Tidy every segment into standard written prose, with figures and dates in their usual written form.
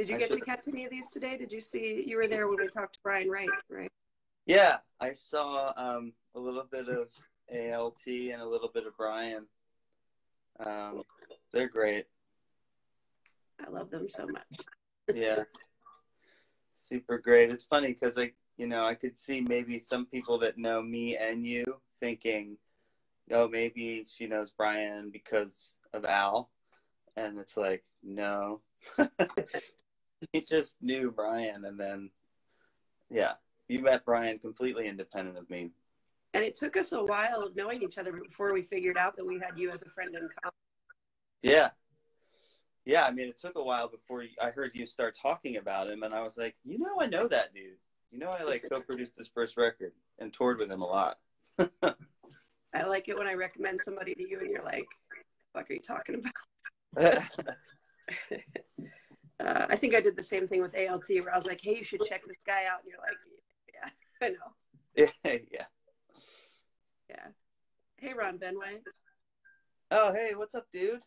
Did you get to catch any of these today? Did you see, you were there when we talked to Brian Wright, right? Yeah, I saw a little bit of ALT and a little bit of Brian. They're great. I love them so much. Yeah, super great. It's funny because I could see maybe some people that know me and you thinking, oh, maybe she knows Brian because of Al. And it's like, no. He just knew Brian. And then, yeah, you met Brian completely independent of me. And it took us a while of knowing each other before we figured out that we had you as a friend in common. Yeah. Yeah, I mean, it took a while before I heard you start talking about him. And I was like, I know that dude. I co-produced his first record and toured with him a lot. I like it when I recommend somebody to you and you're like, what the fuck are you talking about? I think I did the same thing with ALT where I was like, hey, you should check this guy out. And you're like, yeah, I know. Yeah. Yeah. Hey, Ron Benway. Oh, hey, what's up, dude?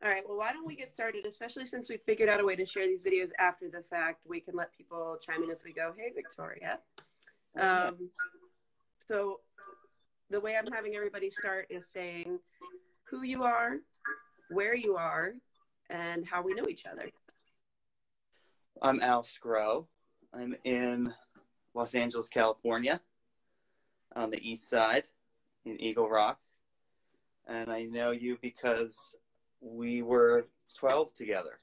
All right, well, why don't we get started, especially since we figured out a way to share these videos after the fact. We can let people chime in as we go. Hey, Victoria. So the way I'm having everybody start is saying who you are, where you are, and how we know each other. I'm Al Sgro. I'm in Los Angeles, California, on the east side in Eagle Rock. And I know you because we were 12 together.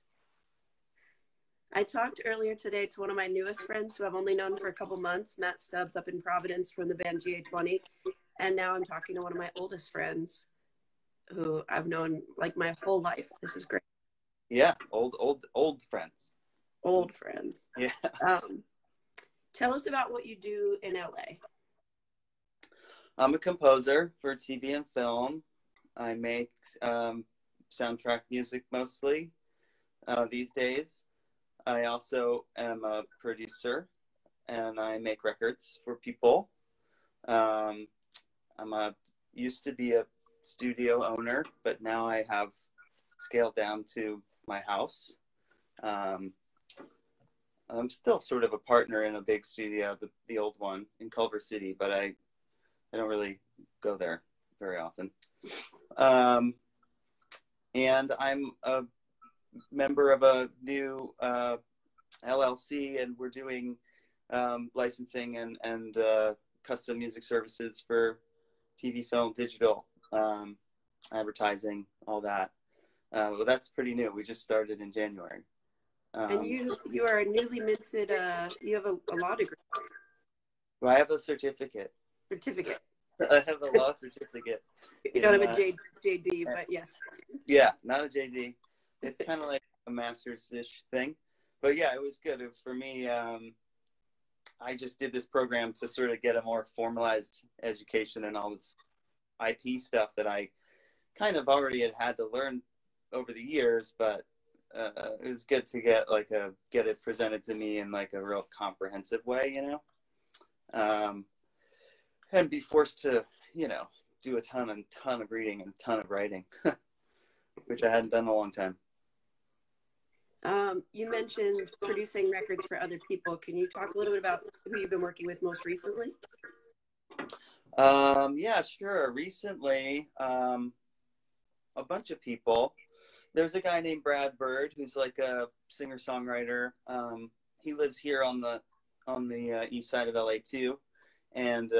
I talked earlier today to one of my newest friends who I've only known for a couple months, Matt Stubbs up in Providence from the band GA20. And now I'm talking to one of my oldest friends who I've known like my whole life. This is great. Yeah, old friends. Old friends. Yeah. Tell us about what you do in LA. I'm a composer for TV and film. I make soundtrack music mostly these days. I also am a producer and I make records for people. Used to be a studio owner, but now I have scaled down to my house. I'm still sort of a partner in a big studio, the old one in Culver City, but I don't really go there very often. And I'm a member of a new LLC, and we're doing licensing and custom music services for TV, film, digital, advertising, all that. Well, that's pretty new. We just started in January. And you are a newly minted, you have a law degree. Well, I have a certificate. I have a law certificate. You don't have a JD, but yes. Yeah, not a JD. It's kind of like a master's-ish thing. But yeah, it was good. For me, I just did this program to sort of get a more formalized education and all this IP stuff that I kind of already had to learn over the years, but it was good to get it presented to me in like a real comprehensive way, and be forced to, do a ton of reading and a ton of writing, which I hadn't done in a long time. You mentioned producing records for other people. Can you talk a little bit about who you've been working with most recently? Yeah, sure. Recently, a bunch of people. There's a guy named Brad Bird who's like a singer-songwriter. He lives here on the east side of LA too, and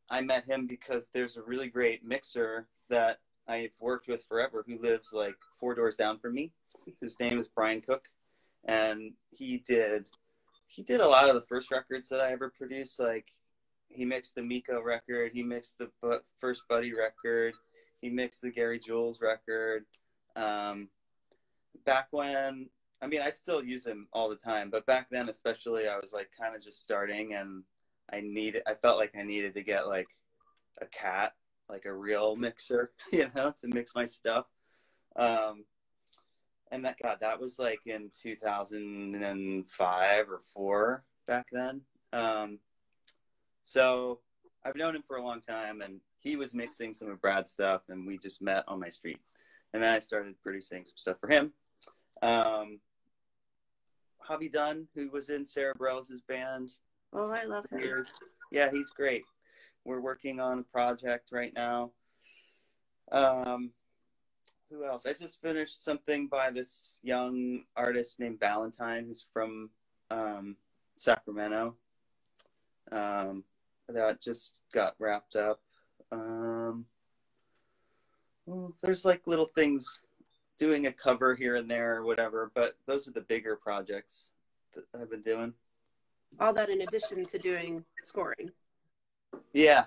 I met him because there's a really great mixer that I've worked with forever who lives like 4 doors down from me. His name is Brian Cook, and he did a lot of the first records that I ever produced. Like he mixed the Miko record, he mixed the first Buddy record, he mixed the Gary Jules record. Back when, I still use him all the time, but back then especially, I was like kind of just starting, and I felt like I needed to get like a cat, like a real mixer, to mix my stuff. And that was like in 2005 or 4 back then. So I've known him for a long time, and he was mixing some of Brad's stuff, and we just met on my street. And then I started producing some stuff for him. Um, Hobby Dunn, who was in Sarah Bareilles' band. Oh, I love him. Yeah, he's great. We're working on a project right now. Who else? I just finished something by this young artist named Valentine, who's from Sacramento. That just got wrapped up. Well, there's like little things, doing a cover here and there or whatever, but those are the bigger projects that I've been doing. All that in addition to doing scoring. Yeah.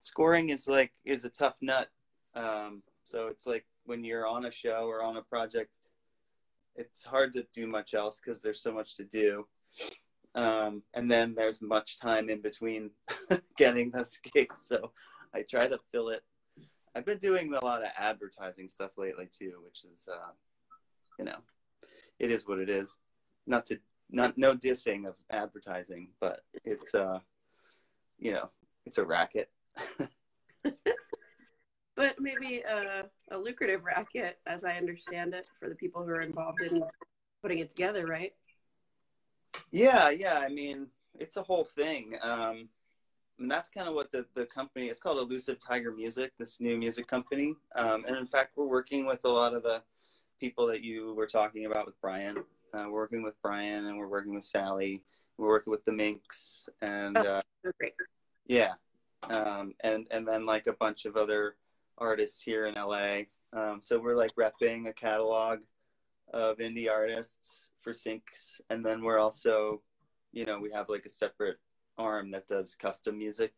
Scoring is a tough nut. So it's like when you're on a show or on a project, it's hard to do much else because there's so much to do. And then there's much time in between getting those gigs. So I try to fill it. I've been doing a lot of advertising stuff lately too, which is, it is what it is. No dissing of advertising, but it's, it's a racket. But maybe a lucrative racket, as I understand it, for the people who are involved in putting it together, right? Yeah. I mean, it's a whole thing. And that's kind of what the company, it's called Elusive Tiger Music, this new music company. And in fact, we're working with a lot of the people that you were talking about with Brian. We're working with Brian, and we're working with Sally. We're working with the Minx, and great. Yeah. And then like a bunch of other artists here in LA. So we're like repping a catalog of indie artists for Syncs. And then we're also, we have like a separate arm that does custom music.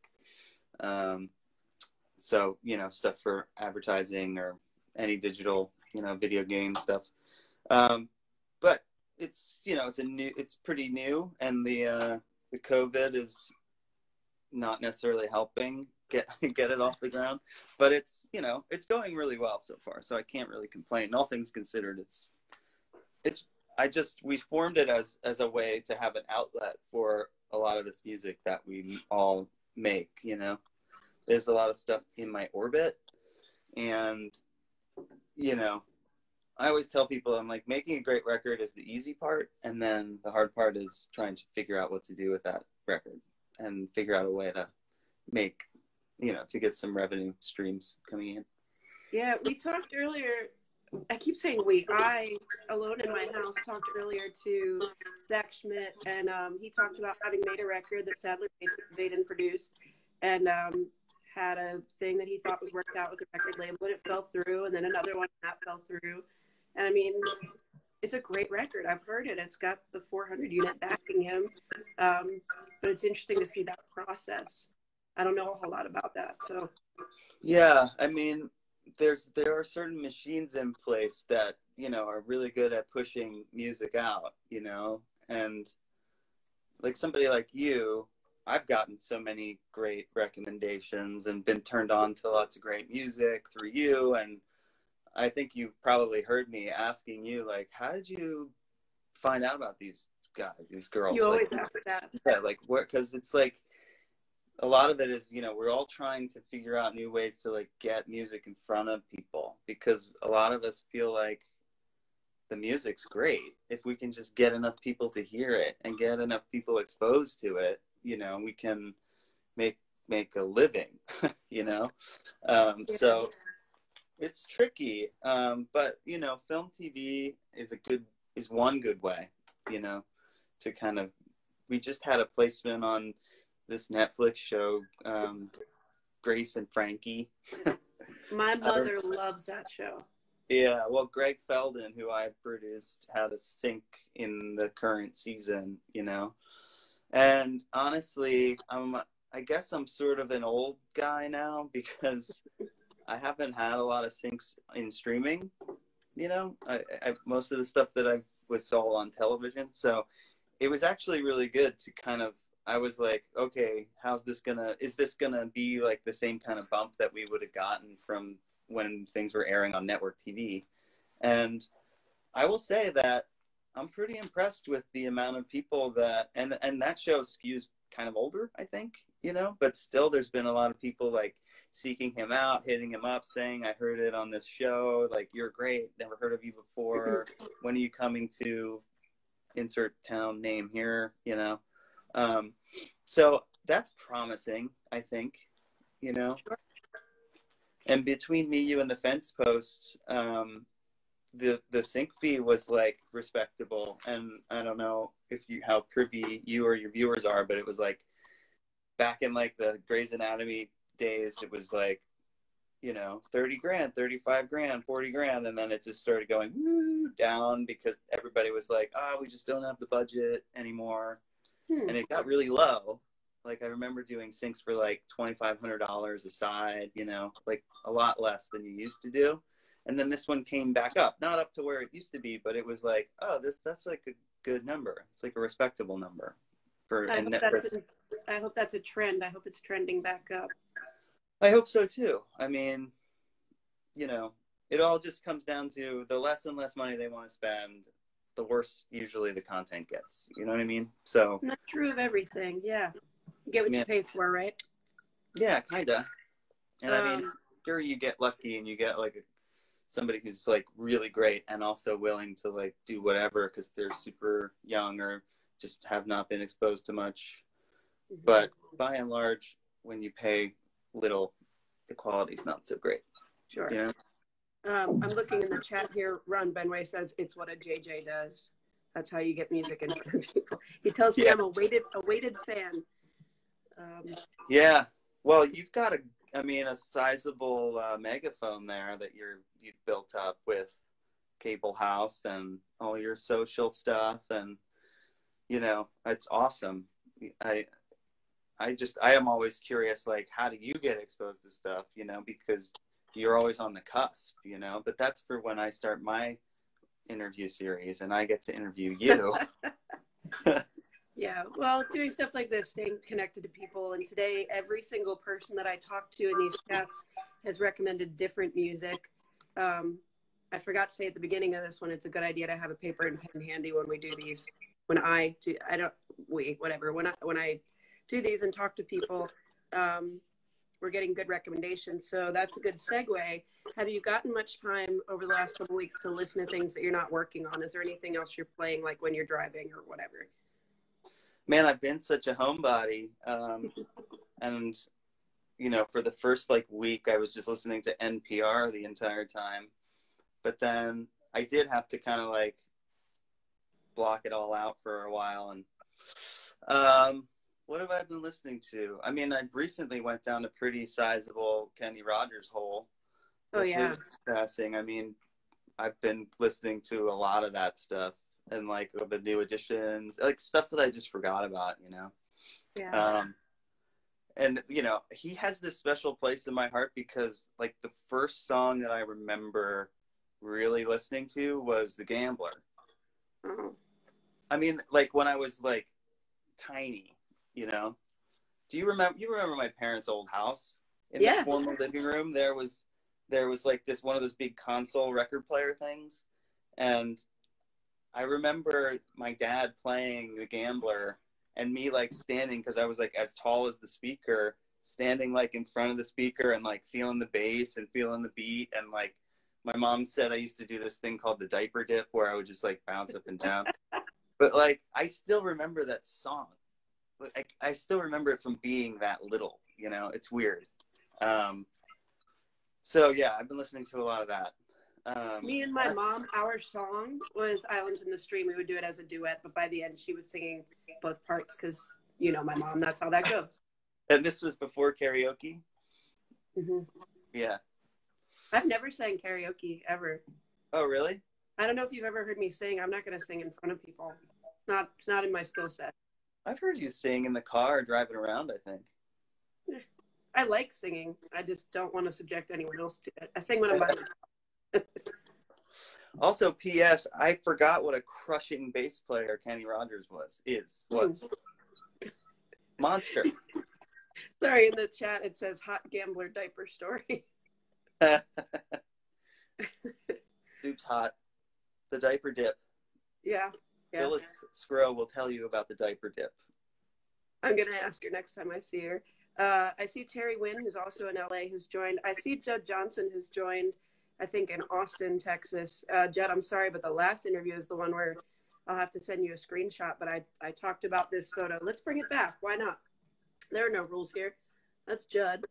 So, stuff for advertising or any digital, video game stuff. But it's, it's pretty new, and the COVID is not necessarily helping get it off the ground, but it's going really well so far, so I can't really complain. All things considered, we formed it as a way to have an outlet for a lot of this music that we all make. There's a lot of stuff in my orbit, and I always tell people, I'm like, making a great record is the easy part, and then the hard part is trying to figure out what to do with that record and figure out a way to make, to get some revenue streams coming in. Yeah, we talked earlier. I keep saying we. I, alone in my house, talked earlier to Zach Schmidt, and he talked about having made a record that sadly made and produced, and had a thing that he thought was worked out with the record label, and it fell through, and then another one that fell through. And I mean, it's a great record. I've heard it. It's got the 400 unit backing him. But it's interesting to see that process. I don't know a whole lot about that. So yeah, I mean, there are certain machines in place that, are really good at pushing music out, and like somebody like you, I've gotten so many great recommendations and been turned on to lots of great music through you. And I think you've probably heard me asking you, like, how did you find out about these guys, these girls? You always ask that. Yeah, like, what? Because it's like, a lot of it is, we're all trying to figure out new ways to like get music in front of people, because a lot of us feel like the music's great if we can just get enough people to hear it and get enough people exposed to it. We can make a living. So it's tricky, but film TV is one good way, to kind of. We just had a placement on this Netflix show, Grace and Frankie. My mother loves that show. Yeah, well, Greg Felden, who I produced, had a sync in the current season, And honestly, I guess I'm sort of an old guy now, because I haven't had a lot of syncs in streaming. I most of the stuff that I was all on television, so it was actually really good to kind of. I was like, okay, is this gonna be like the same kind of bump that we would have gotten from when things were airing on network TV? And I will say that I'm pretty impressed with the amount of people that, and that show skews kind of older, I think, you know, but still there's been a lot of people like seeking him out, hitting him up, saying, I heard it on this show, like, you're great, never heard of you before, when are you coming to insert town name here, you know? So that's promising, I think, you know? Sure. And between me, you, and the fence post, the sync fee was like respectable, and I don't know if you how privy you or your viewers are, but it was like back in like the Grey's Anatomy days, it was like, you know, 30 grand, 35 grand, 40 grand, and then it just started going down because everybody was like, we just don't have the budget anymore. And it got really low. Like I remember doing syncs for like $2,500 a side, you know, like a lot less than you used to do. And then this one came back up, not up to where it used to be, but it was like, that's like a good number. It's like a respectable number for. I hope that's a trend. I hope it's trending back up. I hope so too. I mean, you know, it all just comes down to the less and less money they want to spend, the worse usually the content gets. You know what I mean? So not true of everything. Yeah, you get what you pay for, right? Yeah, kind of. And I mean, sure, you get lucky and you get like somebody who's like really great and also willing to like do whatever because they're super young or just have not been exposed to much. Mm-hmm. But by and large, when you pay little, the quality's not so great. Sure. You know? I'm looking in the chat here. Ron Benway says it's what a JJ does. That's how you get music in front of people. He tells me I'm a weighted fan. Yeah. Well, you've got a sizable megaphone there that you've built up with Cable House and all your social stuff, and you know, it's awesome. I am always curious, like, how do you get exposed to stuff, you know, because you're always on the cusp, you know, but that's for when I start my interview series and I get to interview you. Yeah, well, doing stuff like this, staying connected to people, and today every single person that I talked to in these chats has recommended different music. I forgot to say at the beginning of this one, it's a good idea to have a paper and pen handy when we do these. When I do these and talk to people, we're getting good recommendations. So that's a good segue. Have you gotten much time over the last couple of weeks to listen to things that you're not working on? Is there anything else you're playing, like when you're driving or whatever? Man, I've been such a homebody. And, you know, for the first like week, I was just listening to NPR the entire time. But then I did have to kind of like block it all out for a while. And what have I been listening to? I mean, I recently went down a pretty sizable Kenny Rogers hole. Oh, yeah. His passing. I mean, I've been listening to a lot of that stuff. And like the new editions, like stuff that I just forgot about, you know? Yeah. And, you know, he has this special place in my heart because like the first song that I remember really listening to was The Gambler. Oh. I mean, like when I was like tiny, you know? You remember my parents' old house? In the formal living room, there was like this one of those big console record player things. And I remember my dad playing The Gambler and me like standing, because I was like as tall as the speaker, standing like in front of the speaker and like feeling the bass and feeling the beat. And like my mom said I used to do this thing called the diaper dip where I would just like bounce up and down. But like I still remember that song. Like I still remember it from being that little, you know? It's weird. So yeah, I've been listening to a lot of that. Me and my mom, our song was Islands in the Stream. We would do it as a duet, but by the end she was singing both parts because, you know, my mom, that's how that goes. And this was before karaoke? Mm-hmm. Yeah. I've never sang karaoke, ever. Oh, really? I don't know if you've ever heard me sing. I'm not going to sing in front of people. It's not in my skill set. I've heard you sing in the car driving around, I think. I like singing. I just don't want to subject anyone else to it. I sing when I'm by myself. Also, P.S. I forgot what a crushing bass player Kenny Rogers was. Monster. Sorry, in the chat it says hot gambler diaper story. Soup's hot. The diaper dip. Yeah. Phyllis Sgro will tell you about the diaper dip. I'm gonna ask her next time I see her. I see Terry Wynn, who's also in LA, who's joined. I see Judd Johnson, who's joined, I think, in Austin, Texas. Judd, I'm sorry, but the last interview is the one where I'll have to send you a screenshot. But I talked about this photo. Let's bring it back. Why not? There are no rules here. That's Judd.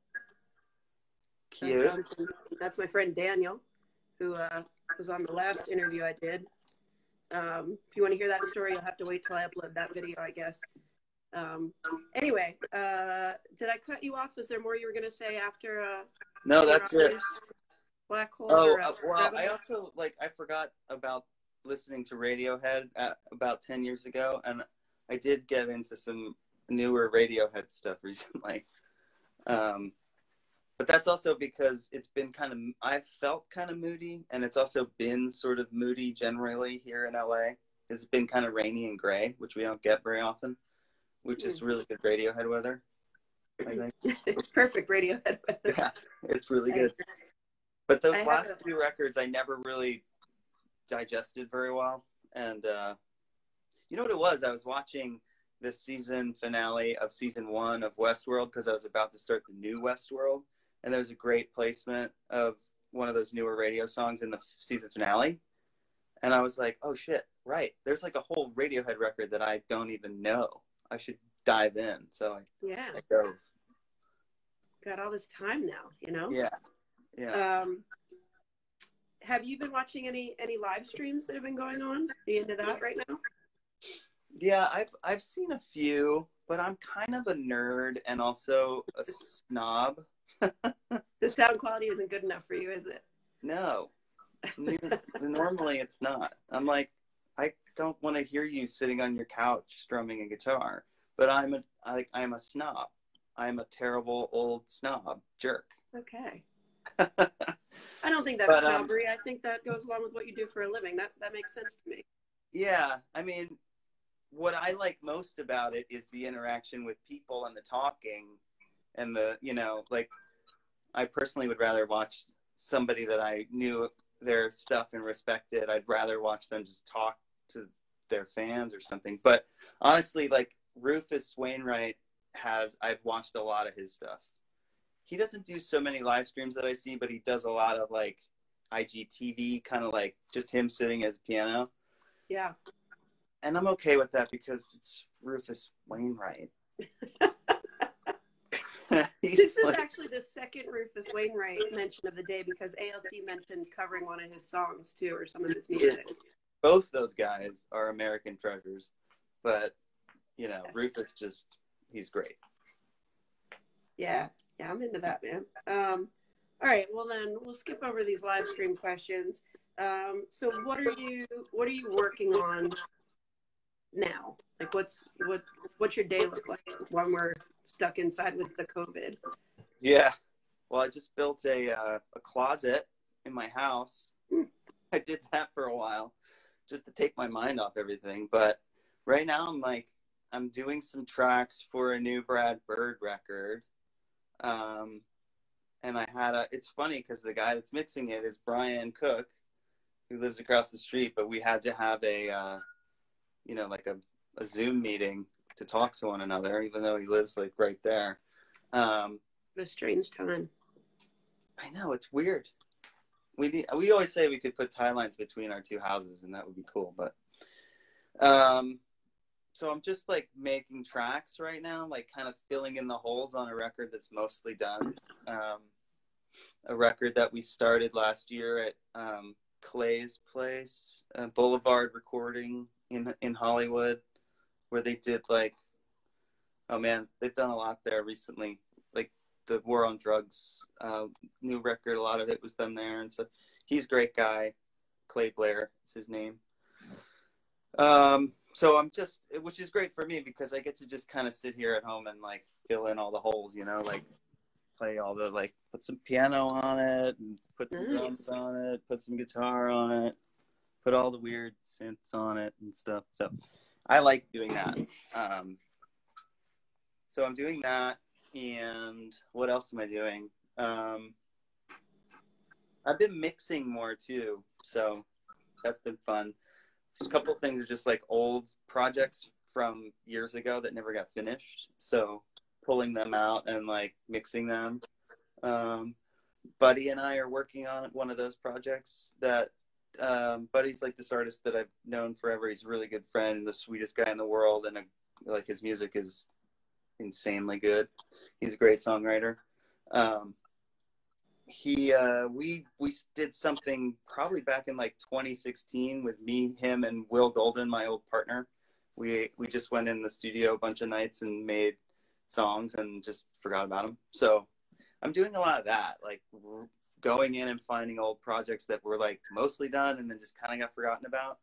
Cute. Johnson. That's my friend Daniel, who was on the last interview I did. If you want to hear that story, you'll have to wait till I upload that video, I guess. Anyway, did I cut you off? Was there more you were going to say after? No, that's it. Black hole. Oh, well, I also, I forgot about listening to Radiohead about 10 years ago, and I did get into some newer Radiohead stuff recently. But that's also because it's been I've felt kind of moody, and it's also been sort of moody generally here in LA. It's been kind of rainy and gray, which we don't get very often, which is really good Radiohead weather, I think. It's perfect Radiohead weather. Yeah, it's really good. But those last few records I never really digested very well. And you know what it was? I was watching the season finale of season 1 of Westworld because I was about to start the new Westworld. And there was a great placement of one of those newer radio songs in the season finale. And I was like, oh shit, right. There's a whole Radiohead record that I don't even know. I should dive in. So I dove. Got all this time now, you know? Yeah. Have you been watching any live streams that have been going on? Are you into that right now? Yeah, I've seen a few, but I'm kind of a nerd and also a snob. The sound quality isn't good enough for you, is it? No. Normally it's not. I'm like, I don't want to hear you sitting on your couch strumming a guitar. But I'm a snob. I'm a terrible old snob jerk. Okay. I don't think that's snobbery. I think that goes along with what you do for a living. That makes sense to me. Yeah, I mean, what I like most about it is the interaction with people and the talking and I personally would rather watch somebody that I knew their stuff and respected. I'd rather watch them just talk to their fans or something. But honestly, Rufus Wainwright I've watched a lot of his stuff. He doesn't do so many live streams that I see, but he does a lot of IGTV, kind of just him sitting at his piano. Yeah. And I'm okay with that because it's Rufus Wainwright. This is actually the second Rufus Wainwright mention of the day because ALT mentioned covering one of his songs too, or some of his music. Both those guys are American treasures, but Rufus he's great. Yeah, I'm into that, man. All right, well then we'll skip over these live stream questions. So what are you working on now? What's your day look like when we're stuck inside with the COVID? Yeah, well, I just built a closet in my house. I did that for a while just to take my mind off everything. But right now I'm doing some tracks for a new Brad Bird record. And it's funny because the guy that's mixing it is Brian Cook, who lives across the street, but we had to have a Zoom meeting to talk to one another, even though he lives right there. A strange time. I know, it's weird. We always say we could put tie lines between our two houses, and that would be cool. But so I'm just making tracks right now, kind of filling in the holes on a record that's mostly done. A record that we started last year at Clay's place, Boulevard Recording in Hollywood, where they did oh man, they've done a lot there recently. The War on Drugs new record, a lot of it was done there, and so he's a great guy. Clay Blair is his name. So I'm which is great for me because I get to just kind of sit here at home and fill in all the holes, play all the put some piano on it and put some drums on it, put some guitar on it, put all the weird synths on it and stuff. So I like doing that. So I'm doing that. And what else am I doing? I've been mixing more too, so that's been fun. A couple of things are just old projects from years ago that never got finished. So pulling them out and like mixing them. Buddy and I are working on one of those projects that Buddy's like this artist that I've known forever. He's a really good friend, the sweetest guy in the world, and like his music is insanely good. He's a great songwriter. We did something probably back in like 2016 with me, him, and Will Golden, my old partner. We just went in the studio a bunch of nights and made songs and just forgot about them. So I'm doing a lot of that, like going in and finding old projects that were like mostly done and then just kind of got forgotten about.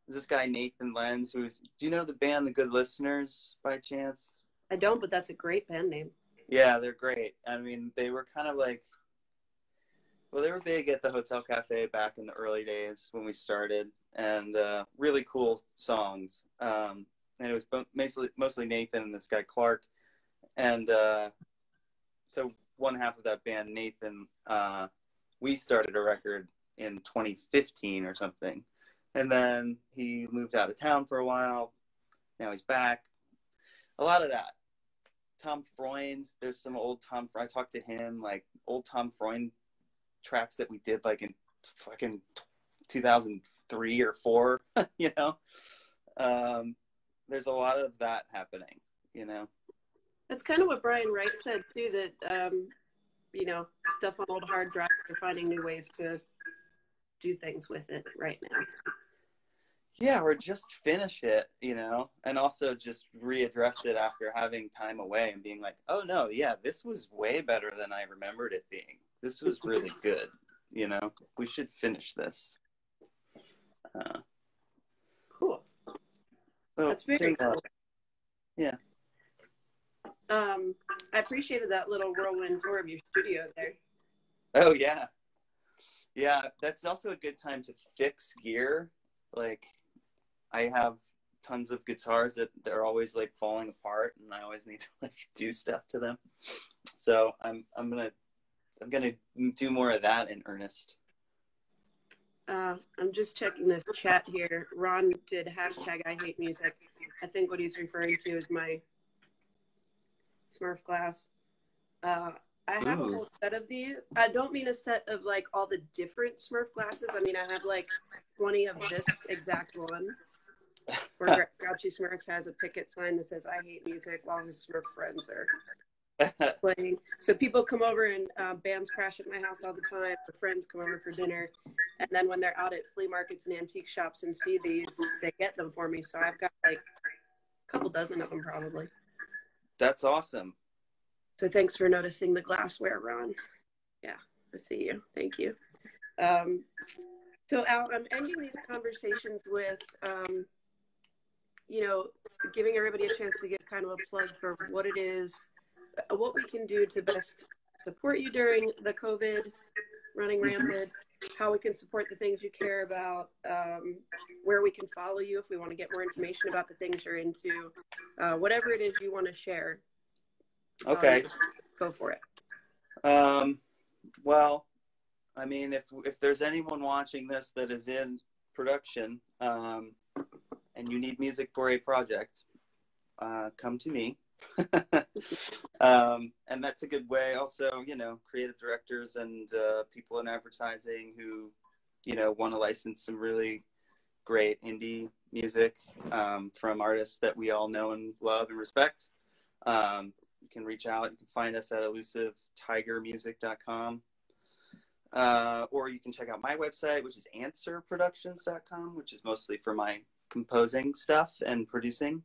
This guy Nathan Lenz, do you know the band The Good Listeners by chance? I don't, but that's a great band name. Yeah, they're great. I mean, they were kind of like, well, they were big at the Hotel Cafe back in the early days when we started, and really cool songs. And it was mostly Nathan and this guy Clark. And so one half of that band, Nathan, we started a record in 2015 or something. And then he moved out of town for a while. Now he's back. A lot of that. Tom Freund, there's some old Tom, I talked to him, like old Tom Freund tracks that we did like in fucking 2003 or 4, you know? There's a lot of that happening, you know? That's kind of what Brian Wright said too, that, you know, stuff on old hard drives, are finding new ways to do things with it right now. Yeah, or just finish it, you know, and also just readdress it after having time away and being like, oh no, yeah, this was way better than I remembered it being. This was really good, you know, we should finish this. Cool. So, that's very cool. Yeah. I appreciated that little whirlwind tour of your studio there. Oh, yeah. Yeah, that's also a good time to fix gear. Like, I have tons of guitars that they're always like falling apart, and I always need to like do stuff to them. So I'm gonna do more of that in earnest. I'm just checking this chat here. Ron did hashtag I hate music. I think what he's referring to is my Smurf glass. I have a whole set of these. I don't mean a set of like all the different Smurf glasses. I mean, I have like 20 of this exact one, where Grouchy Smurf has a picket sign that says I hate music while his Smurf friends are playing. So people come over and bands crash at my house all the time. The friends come over for dinner. And then when they're out at flea markets and antique shops and see these, they get them for me. So I've got like a couple dozen of them probably. That's awesome. So thanks for noticing the glassware, Ron. Yeah, I see you. Thank you. So Al, I'm ending these conversations with, you know, giving everybody a chance to get kind of a plug for what it is, what we can do to best support you during the COVID running rampant, how we can support the things you care about, where we can follow you if we want to get more information about the things you're into, whatever it is you want to share. Okay. Go for it. Well, I mean, if there's anyone watching this that is in production, and you need music for a project, come to me. And that's a good way. Also, you know, creative directors and people in advertising who, you know, want to license some really great indie music from artists that we all know and love and respect. You can reach out. You can find us at elusivetigermusic.com. Or you can check out my website, which is answerproductions.com, which is mostly for my composing stuff and producing.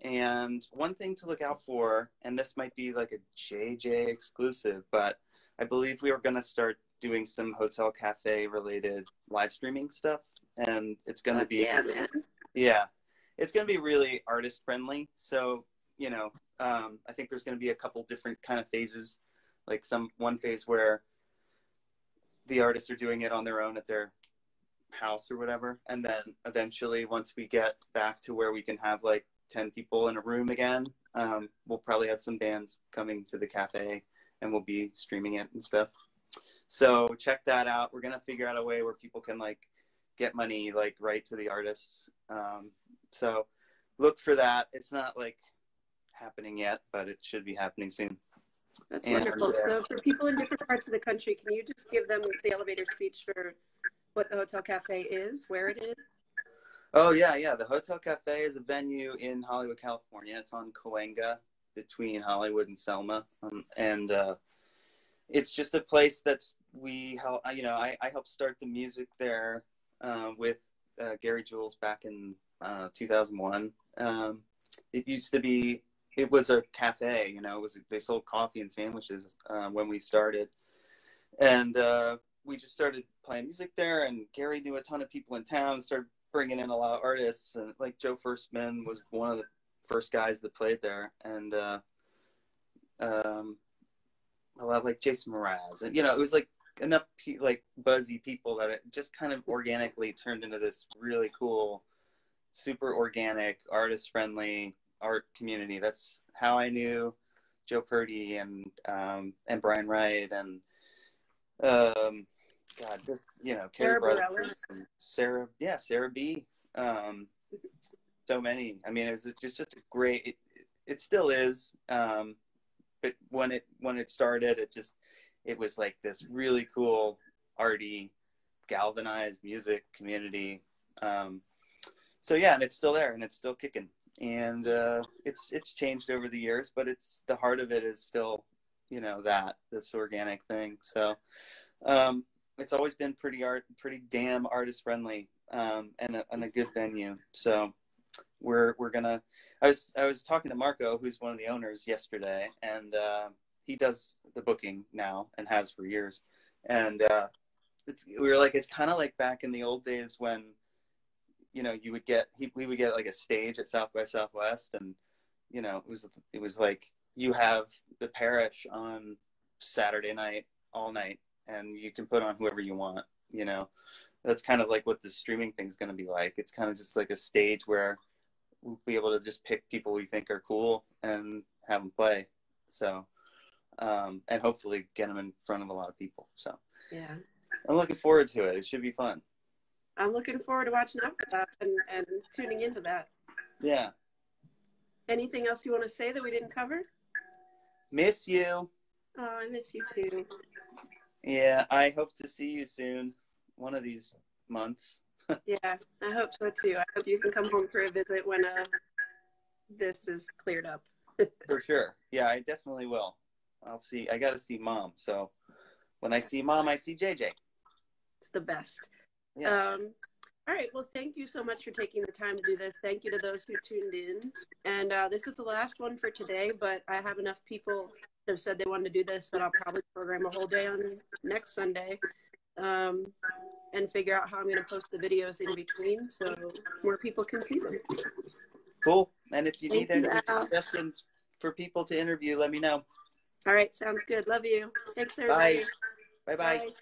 And one thing to look out for, and this might be like a JJ exclusive, but I believe we are going to start doing some Hotel Cafe related live streaming stuff. And it's going to be, it's going to be really artist friendly. So, you know, I think there's going to be a couple different kind of phases, like one phase where the artists are doing it on their own at their house or whatever. And then eventually, once we get back to where we can have like 10 people in a room again, we'll probably have some bands coming to the cafe and we'll be streaming it and stuff. So check that out. We're going to figure out a way where people can like get money like right to the artists. So look for that. It's not like happening yet, but it should be happening soon. That's wonderful. So for people in different parts of the country, can you just give them the elevator speech for what the Hotel Cafe is, where it is? Oh, yeah. The Hotel Cafe is a venue in Hollywood, California. It's on Cahuenga between Hollywood and Selma. And it's just a place that's I helped start the music there with Gary Jules back in 2001. It was a cafe, they sold coffee and sandwiches when we started. And we just started playing music there, and Gary knew a ton of people in town, started bringing in a lot of artists. And like Joe Firstman was one of the first guys that played there. And a lot like Jason Mraz. And, it was like enough like buzzy people that it just kind of organically turned into this really cool, super organic, artist-friendly art community. That's how I knew Joe Purdy and Brian Wright and Carrie Brothers and Sarah B. So many. I mean, it was just a great. It still is. But when it started, it was like this really cool, arty, galvanized music community. So yeah, and it's still there, and it's still kicking. And it's changed over the years, but it's the heart of it is still, this organic thing. So it's always been pretty damn artist friendly, and a good venue. So we're gonna. I was talking to Marco, who's one of the owners, yesterday, and he does the booking now and has for years. And we were like, it's kind of like back in the old days when, we would get like a stage at South by Southwest, and it was like you have the Parish on Saturday night all night, and you can put on whoever you want. That's kind of like what the streaming thing's going to be like. It's kind of just like a stage where we'll be able to just pick people we think are cool and have them play. So, and hopefully get them in front of a lot of people. So yeah, I'm looking forward to it. It should be fun. I'm looking forward to watching out for that and tuning into that. Yeah. Anything else you want to say that we didn't cover? Miss you. Oh, I miss you too. Yeah, I hope to see you soon, one of these months. Yeah, I hope so too. I hope you can come home for a visit when this is cleared up. For sure. Yeah, I definitely will. I got to see Mom. So when I see Mom, I see JJ. It's the best. Yeah. All right. Well, thank you so much for taking the time to do this. Thank you to those who tuned in. And this is the last one for today, but I have enough people that have said they wanted to do this that I'll probably program a whole day on next Sunday and figure out how I'm going to post the videos in between so more people can see them. Cool. And if you need any suggestions for people to interview, let me know. All right. Sounds good. Love you. Thanks, everybody. Bye. Bye-bye. Bye.